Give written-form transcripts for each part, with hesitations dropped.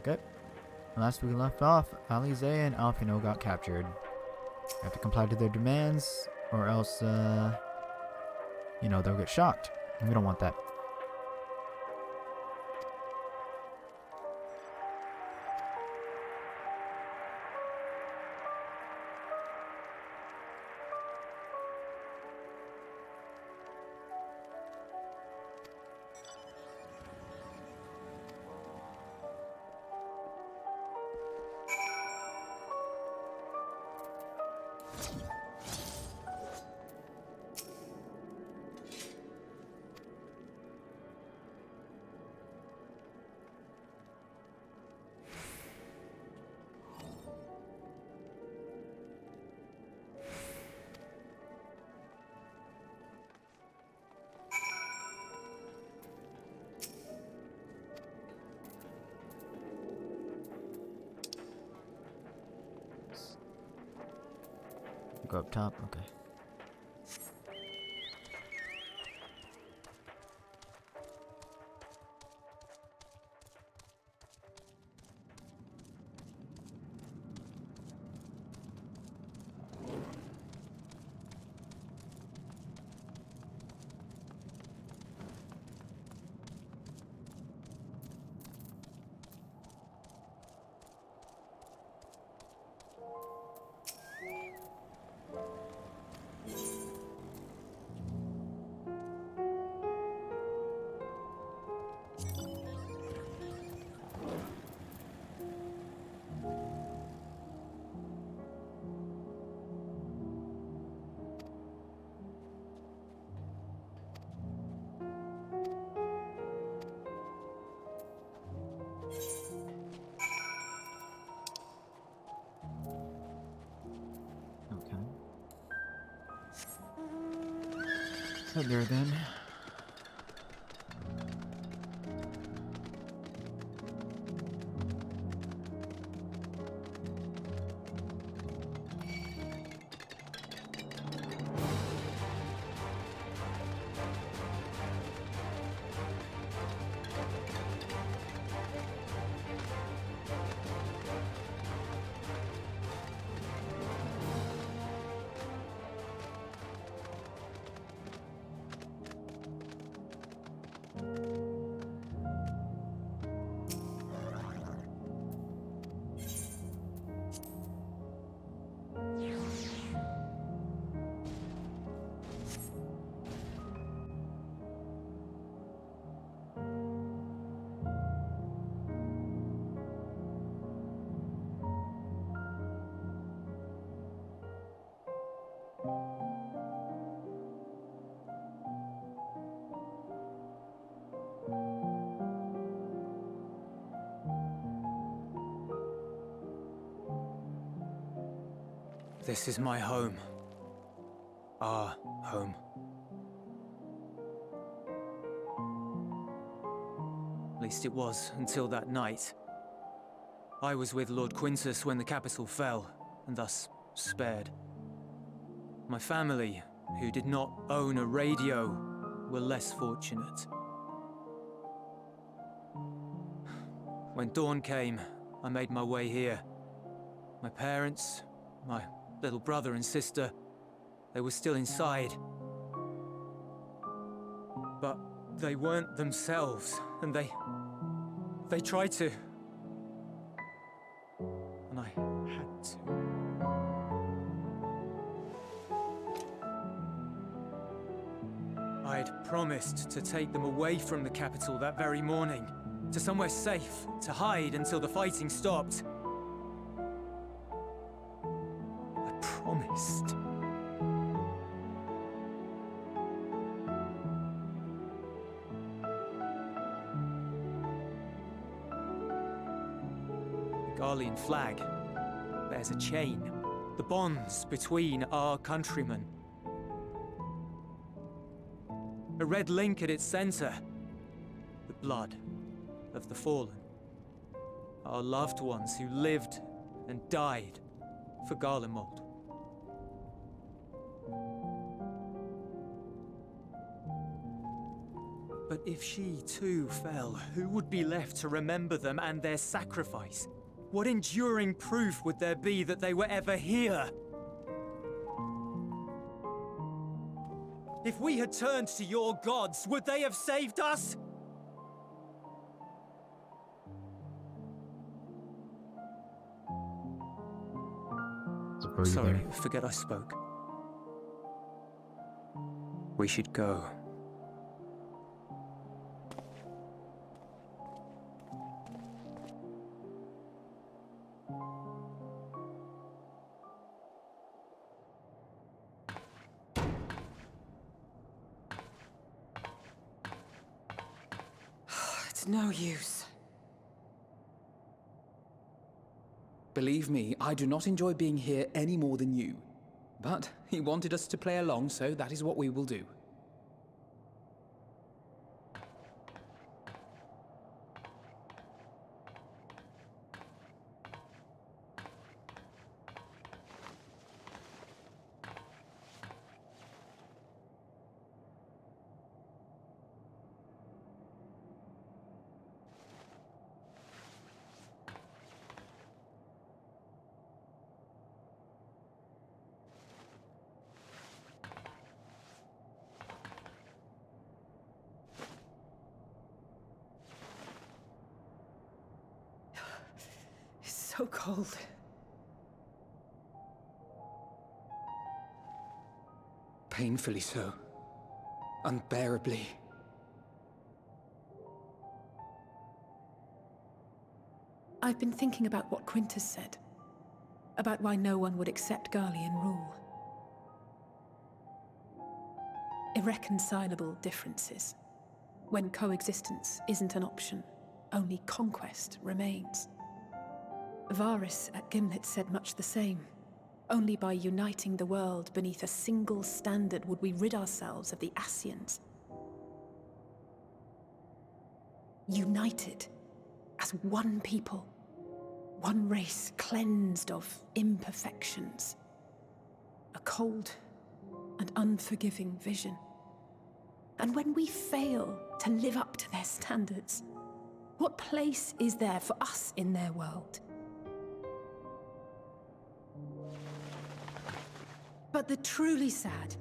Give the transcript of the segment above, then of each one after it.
Okay. Last we left off, Alize and Alfino got captured. We have to comply to their demands, or else, they'll get shocked. And we don't want that. Go up top, okay. Head there then. This is my home. Our home. At least it was until that night. I was with Lord Quintus when the capital fell, and thus spared. My family, who did not own a radio, were less fortunate. When dawn came, I made my way here. My parents, my little brother and sister, they were still inside. But they weren't themselves, and they tried to. And I had to. I'd promised to take them away from the capital that very morning, to somewhere safe, to hide until the fighting stopped. Promised. The Garlean flag bears a chain, the bonds between our countrymen. A red link at its center, the blood of the fallen. Our loved ones who lived and died for garlamald. But if she too fell, who would be left to remember them and their sacrifice? What enduring proof would there be that they were ever here? If we had turned to your gods, would they have saved us? Suppose you're Sorry, there. forget I spoke. We should go. It's no use. Believe me, I do not enjoy being here any more than you. But he wanted us to play along, so that is what we will do. So cold. Painfully so. Unbearably. I've been thinking about what Quintus said. About why no one would accept Garlean rule. Irreconcilable differences. When coexistence isn't an option, only conquest remains. Varus at Gimlet said much the same. Only by uniting the world beneath a single standard would we rid ourselves of the Ascians. United as one people, one race cleansed of imperfections. A cold and unforgiving vision. And when we fail to live up to their standards, what place is there for us in their world? But the truly sad,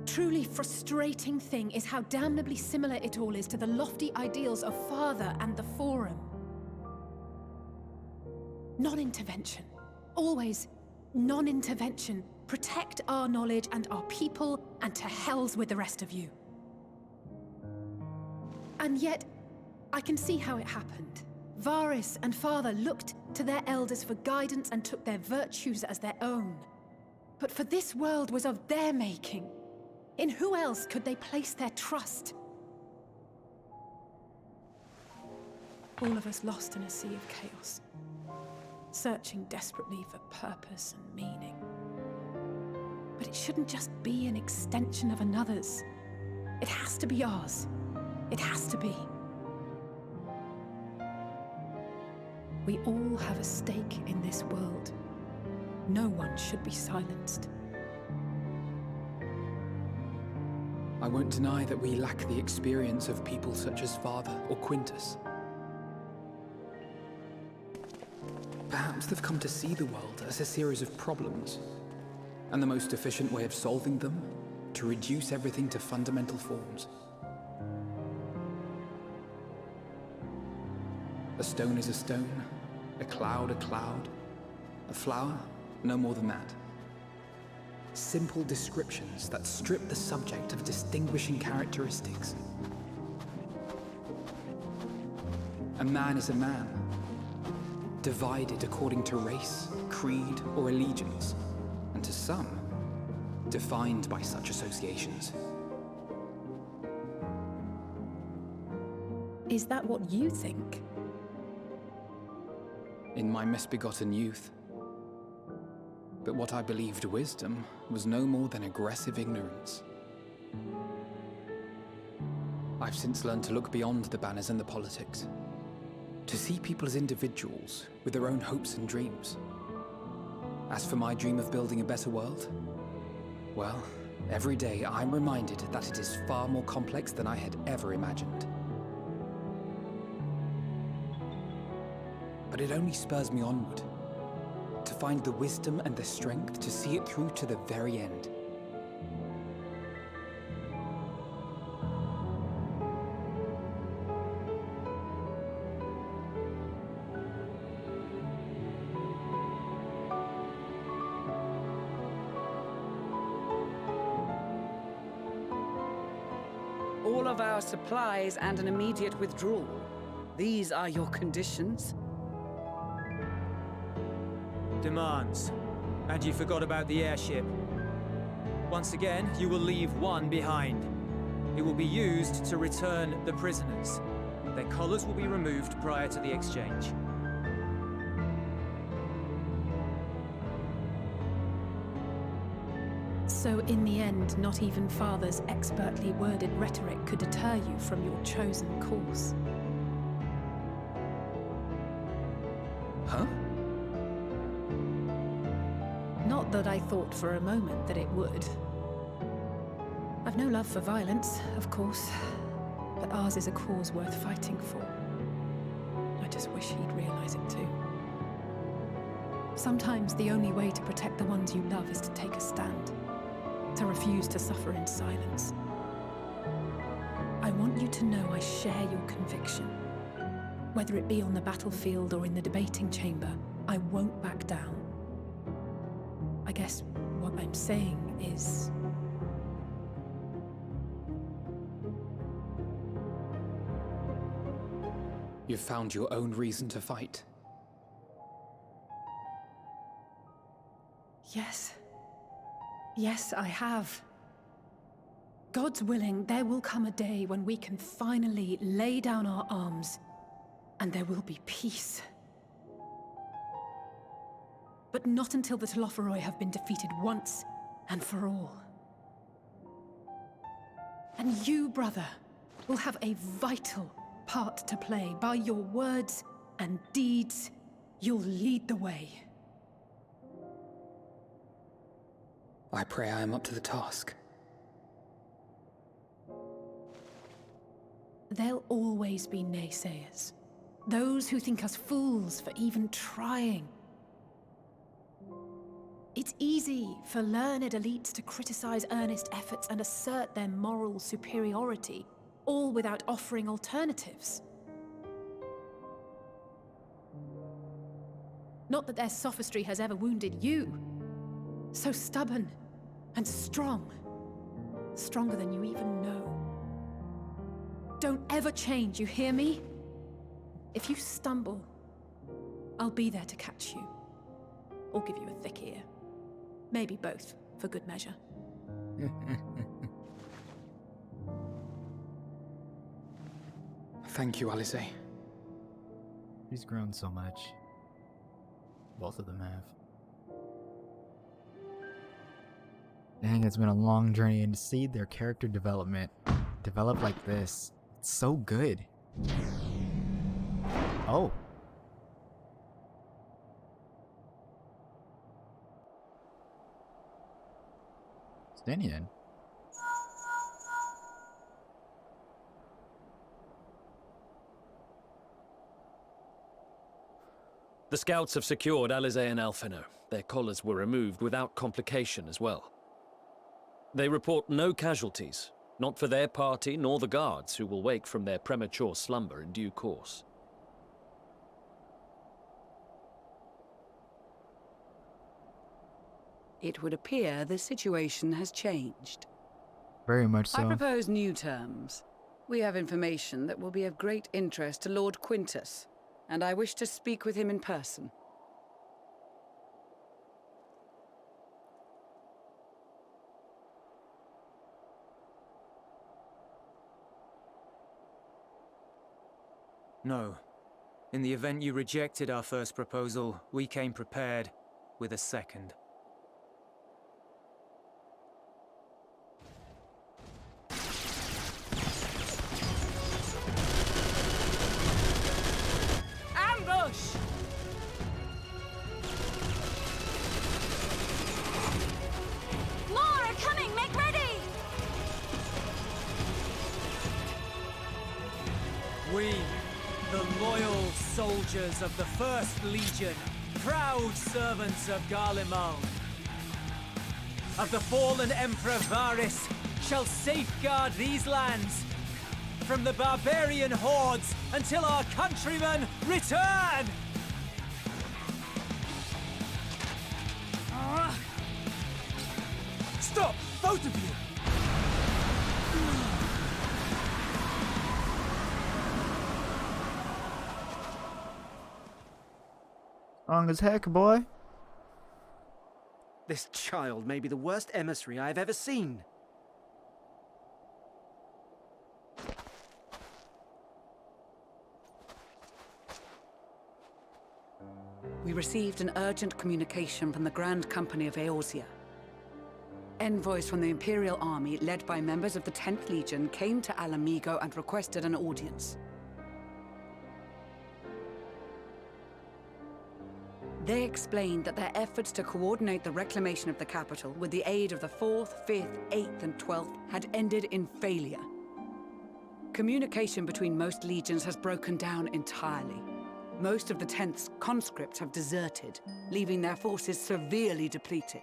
truly frustrating thing is how damnably similar it all is to the lofty ideals of Father and the Forum. Non-intervention. Always non-intervention. Protect our knowledge and our people, and to hells with the rest of you. And yet, I can see how it happened. Varus and Father looked to their elders for guidance and took their virtues as their own. But for this world was of their making. In who else could they place their trust? All of us lost in a sea of chaos, searching desperately for purpose and meaning. But it shouldn't just be an extension of another's. It has to be ours. It has to be. We all have a stake in this world. No one should be silenced. I won't deny that we lack the experience of people such as Father or Quintus. Perhaps they've come to see the world as a series of problems, and the most efficient way of solving them, to reduce everything to fundamental forms. A stone is a stone, a cloud, a flower, no more than that. Simple descriptions that strip the subject of distinguishing characteristics. A man is a man, divided according to race, creed, or allegiance, and to some, defined by such associations. Is that what you think? In my misbegotten youth. But what I believed wisdom was no more than aggressive ignorance. I've since learned to look beyond the banners and the politics, to see people as individuals with their own hopes and dreams. As for my dream of building a better world, well, every day I'm reminded that it is far more complex than I had ever imagined. but it only spurs me onward, to find the wisdom and the strength to see it through to the very end. All of our supplies and an immediate withdrawal. These are your conditions? Demands. And you forgot about the airship. Once again, you will leave one behind. It will be used to return the prisoners. Their collars will be removed prior to the exchange. So in the end, not even Father's expertly worded rhetoric could deter you from your chosen course. Huh? Not that I thought for a moment that it would. I've no love for violence, of course, but ours is a cause worth fighting for. I just wish he'd realize it too. Sometimes the only way to protect the ones you love is to take a stand. To refuse to suffer in silence. I want you to know I share your conviction. Whether it be on the battlefield or in the debating chamber, I won't back down. I guess what I'm saying is... You've found your own reason to fight. Yes. Yes, I have. God's willing, there will come a day when we can finally lay down our arms, and there will be peace. But not until the Telophoroi have been defeated once and for all. And you, brother, will have a vital part to play. By your words and deeds, you'll lead the way. I pray I am up to the task. There'll always be naysayers. Those who think us fools for even trying. It's easy for learned elites to criticize earnest efforts and assert their moral superiority, all without offering alternatives. Not that their sophistry has ever wounded you. So stubborn and strong. Stronger than you even know. Don't ever change, you hear me? If you stumble, I'll be there to catch you. Or give you a thick ear. Maybe both, for good measure. Thank you, Alice. He's grown so much. Both of them have. Dang, it's been a long journey, and to see their character development develop like this, it's so good. Oh. Stanian. The scouts have secured Alize and Alphino. Their collars were removed without complication as well. They report no casualties, not for their party nor the guards, who will wake from their premature slumber in due course. It would appear the situation has changed. Very much so. I propose new terms. We have information that will be of great interest to Lord Quintus, and I wish to speak with him in person. No. In the event you rejected our first proposal, we came prepared with a second. Ambush! More are coming! Make ready! We, the loyal soldiers soldiers of the First Legion, proud servants of Garlamald, of the fallen Emperor Varys, shall safeguard these lands from the barbarian hordes until our countrymen return! Stop! Both of you! Strong as heck, boy. This child may be the worst emissary I have ever seen. We received an urgent communication from the Grand Company of Eorzea. Envoys from the Imperial Army, led by members of the 10th Legion, came to Alamigo and requested an audience. They explained that their efforts to coordinate the reclamation of the capital with the aid of the 4th, 5th, 8th, and 12th had ended in failure. Communication between most legions has broken down entirely. Most of the 10th's conscripts have deserted, leaving their forces severely depleted.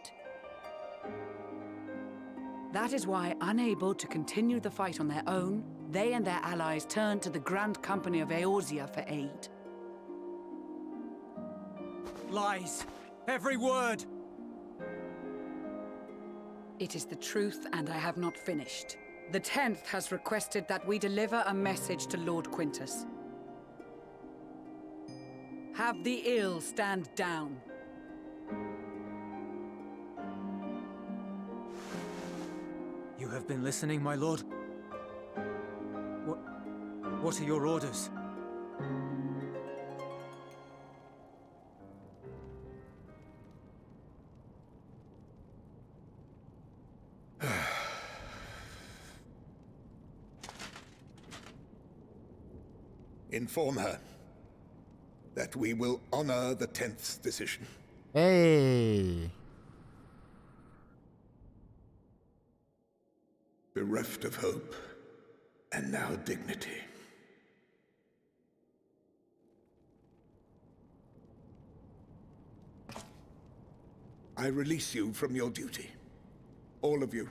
That is why, unable to continue the fight on their own, they and their allies turned to the Grand Company of Eorzea for aid. Lies! Every word! It is the truth, and I have not finished. The 10th has requested that we deliver a message to Lord Quintus. Have the ill stand down. You have been listening, my lord? What are your orders? Inform her that we will honor the 10th's decision. Hey. Bereft of hope, and now dignity. I release you from your duty. All of you.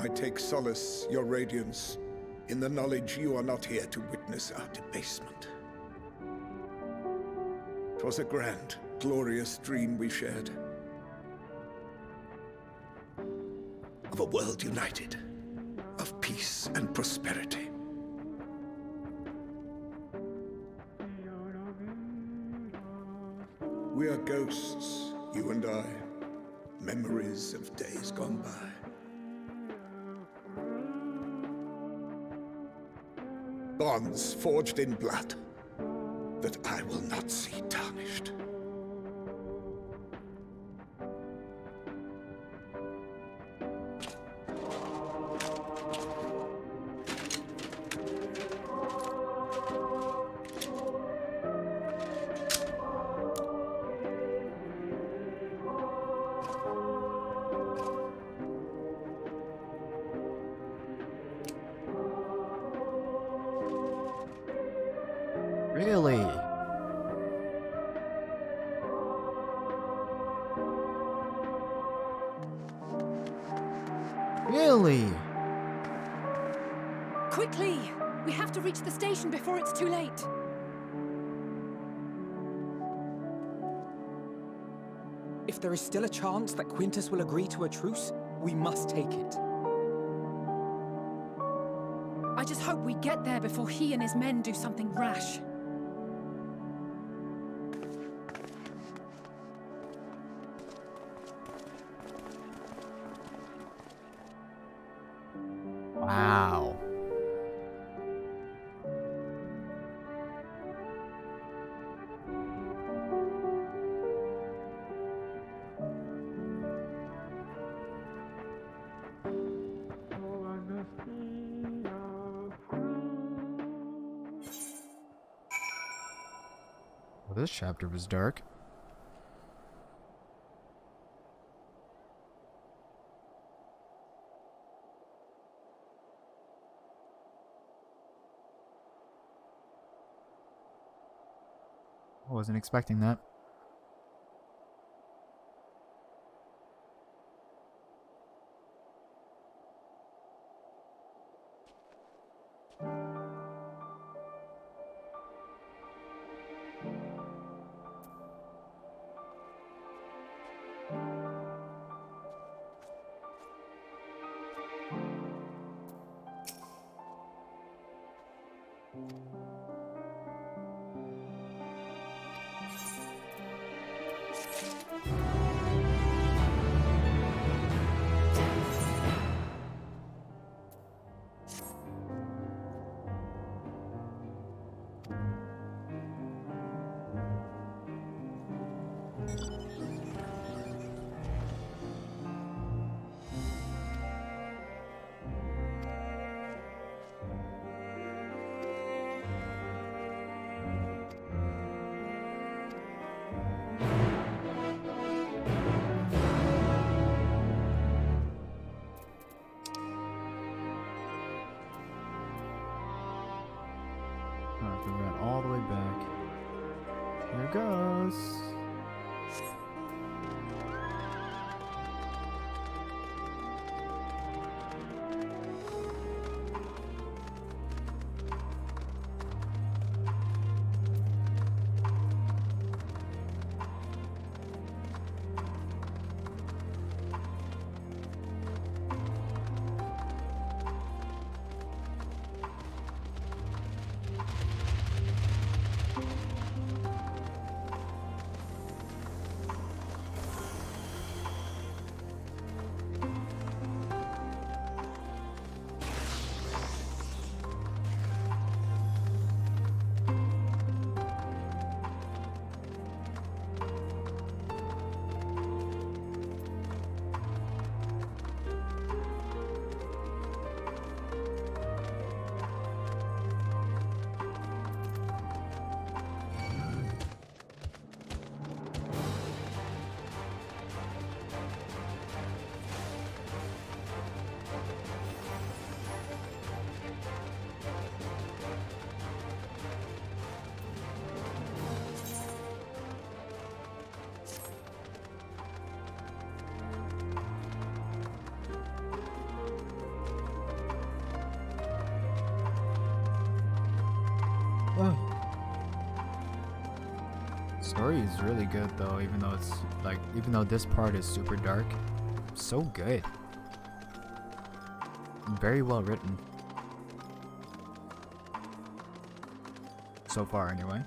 I take solace, your radiance, in the knowledge you are not here to witness our debasement. 'Twas a grand, glorious dream we shared. Of a world united, of peace and prosperity. We are ghosts, you and I, memories of days gone by. Bonds forged in blood that I will not see tarnished. Really? Really? Quickly! We have to reach the station before it's too late. If there is still a chance that Quintus will agree to a truce, we must take it. I just hope we get there before he and his men do something rash. Wow. Well, this chapter was dark. I wasn't expecting that. Alright, we ran all the way back. Here it goes. Oh. Story is really good though, even though it's like, even though this part is super dark, so good. Very well written. So far, anyway.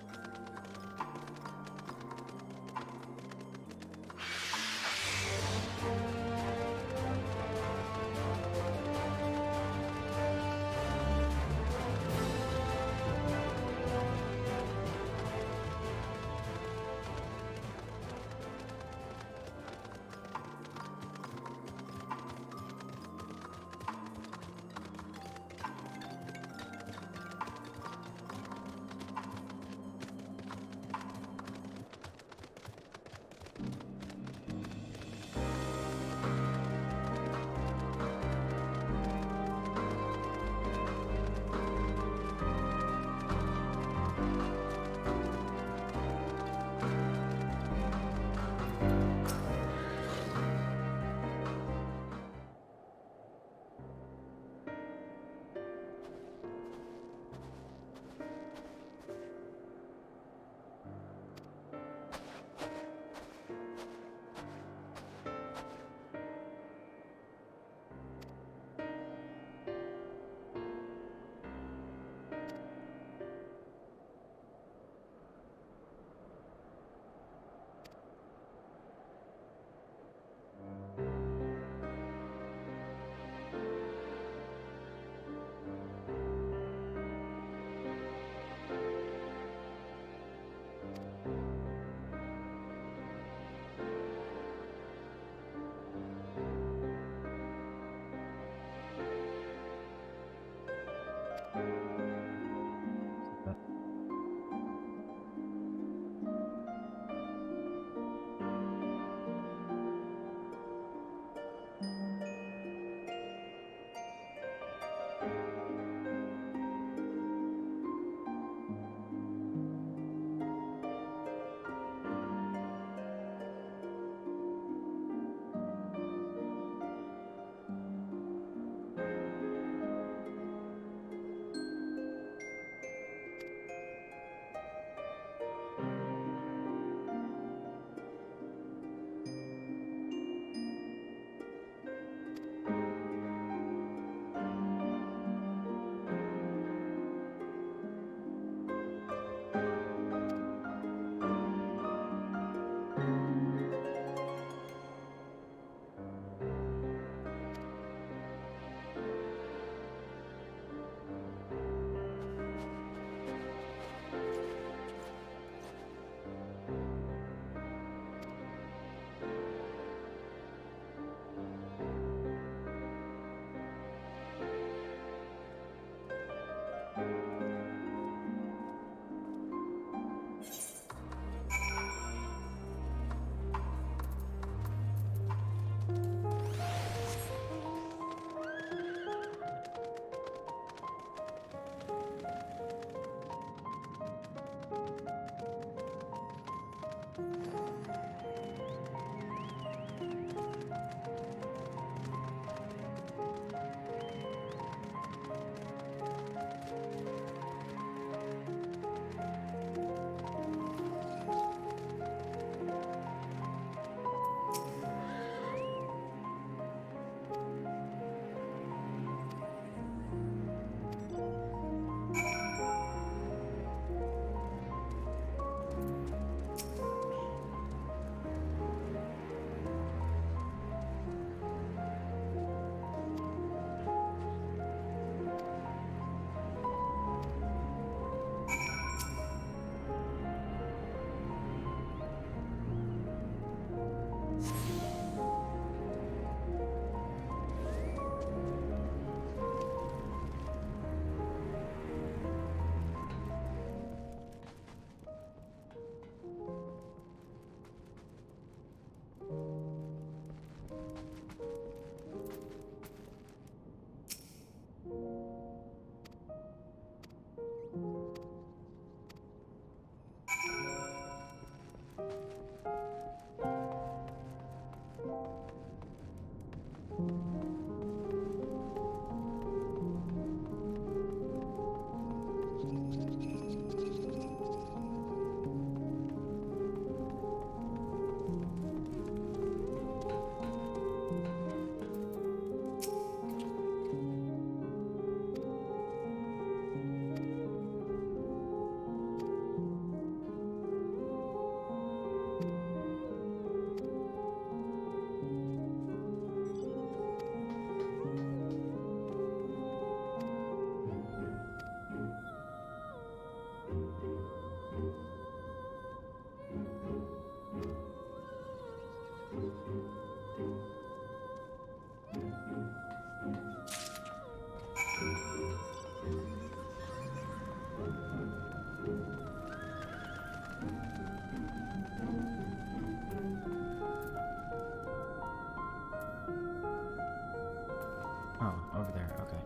Oh, over there. Okay.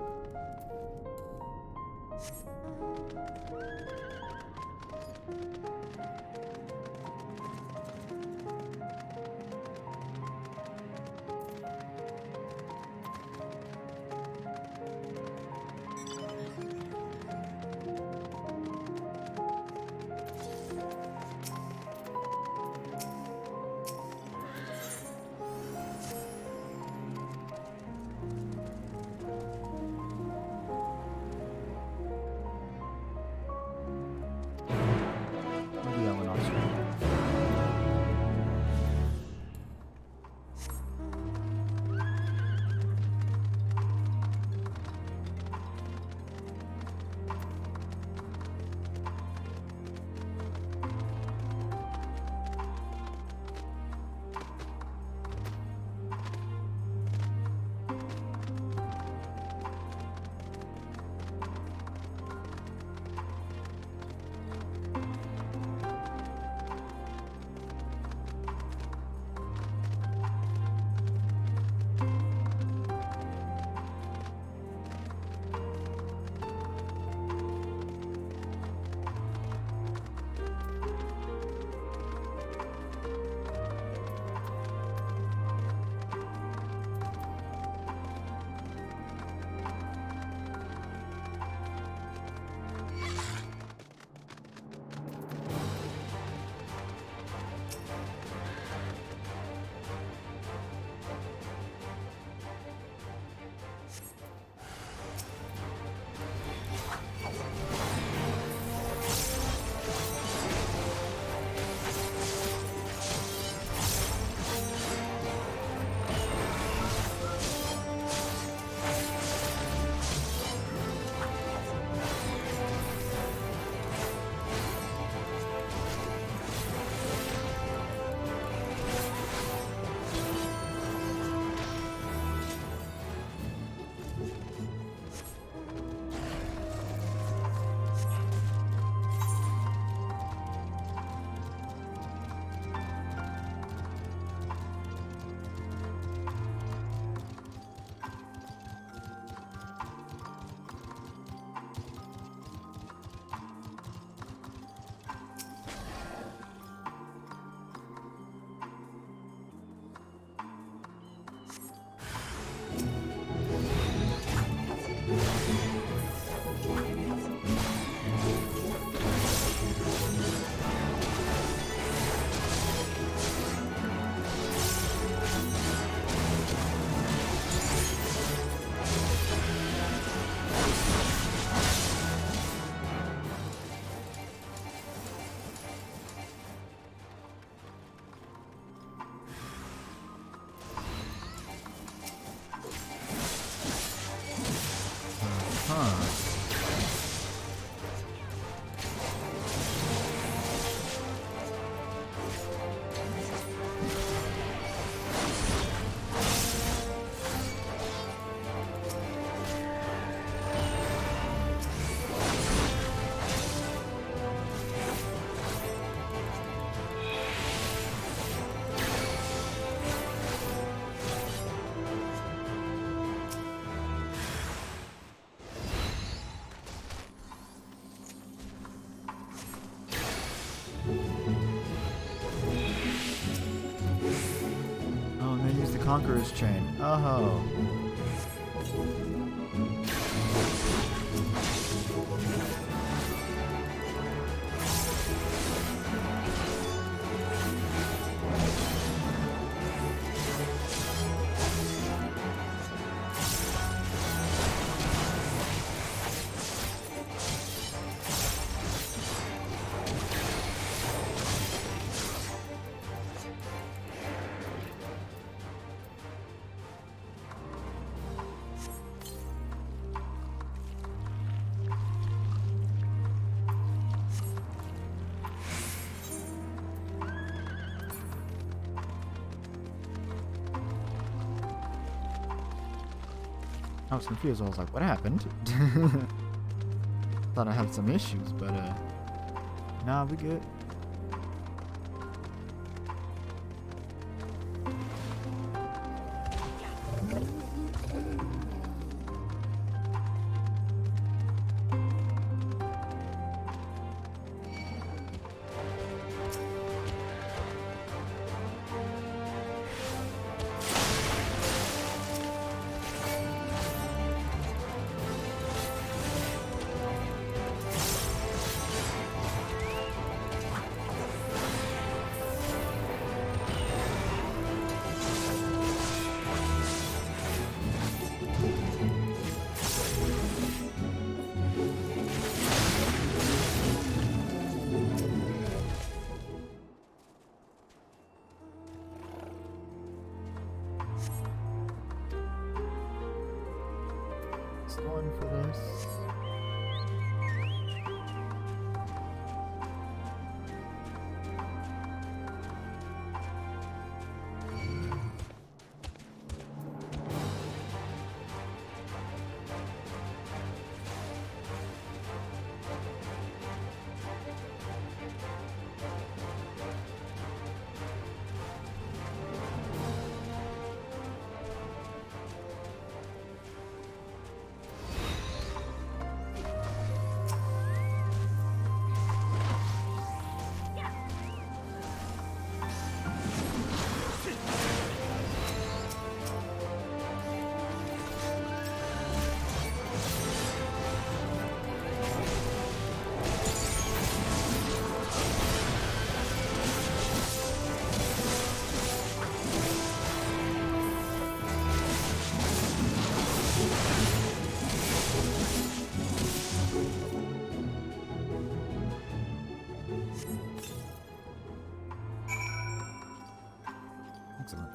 We'll do that one off screen. Conqueror's Chain. Oh. I was confused. I was like, what happened? Thought I had some issues, but nah, we good. One for this. Excellent.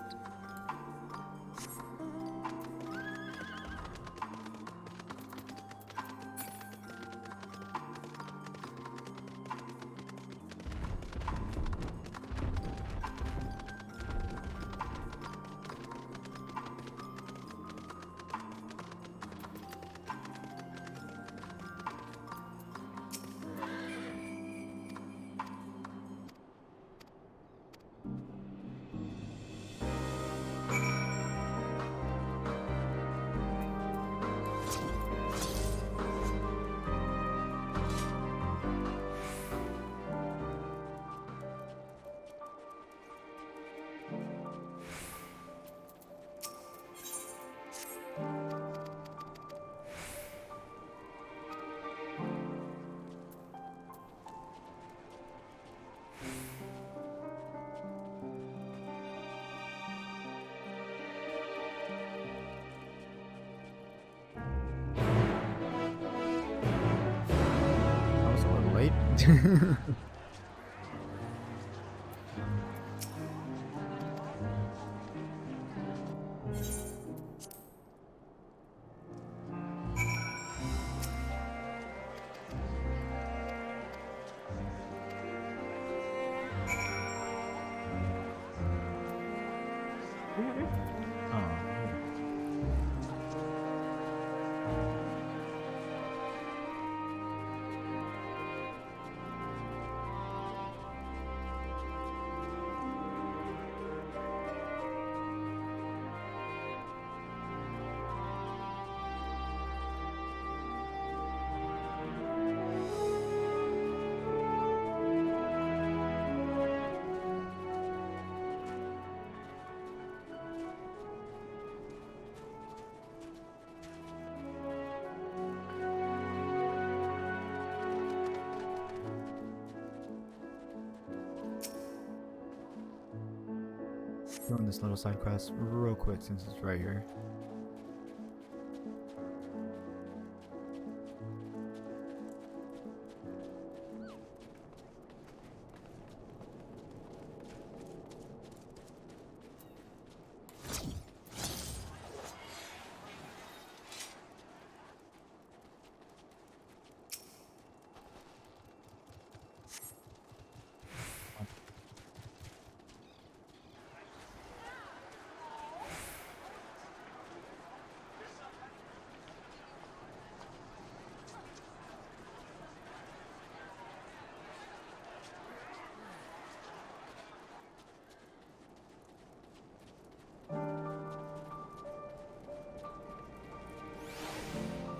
I was a little late. doing this little side quest real quick since it's right here.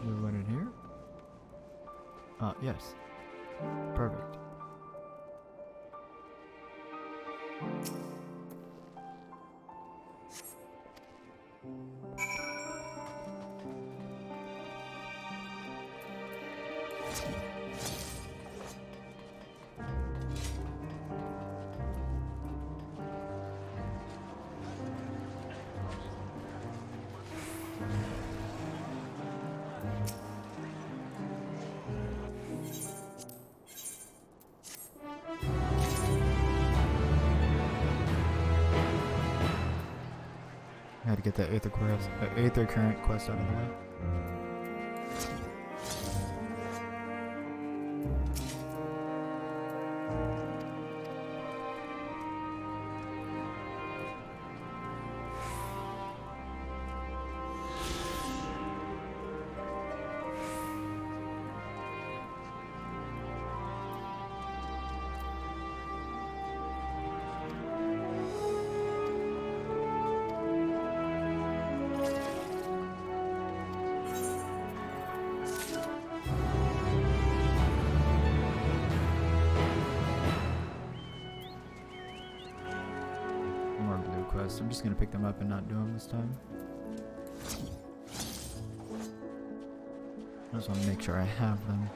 We run in here? Yes. Perfect. I had to get that Aether Current quest out of the way. More blue quests. I'm just gonna pick them up and not do them this time. I just want to make sure I have them.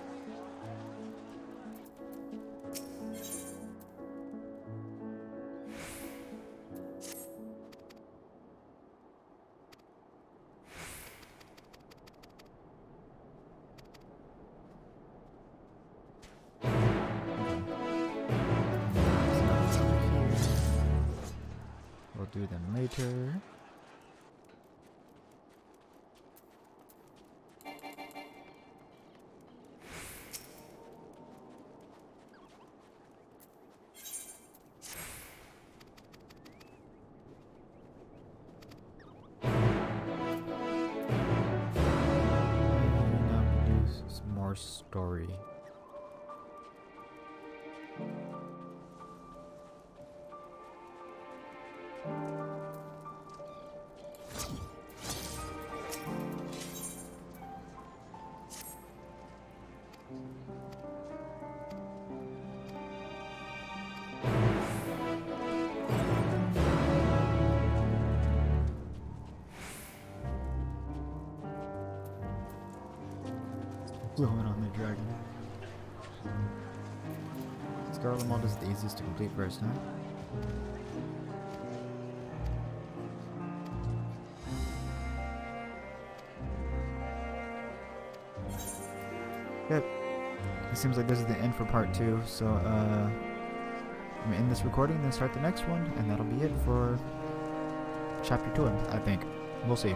We'll do them later. Now we do some more story. Blowing on the dragon. Garlamald is the easiest to complete first time. Yep. It seems like this is the end for part 2, so I'm gonna end this recording, then start the next one, and that'll be it for chapter 2, I think. We'll see.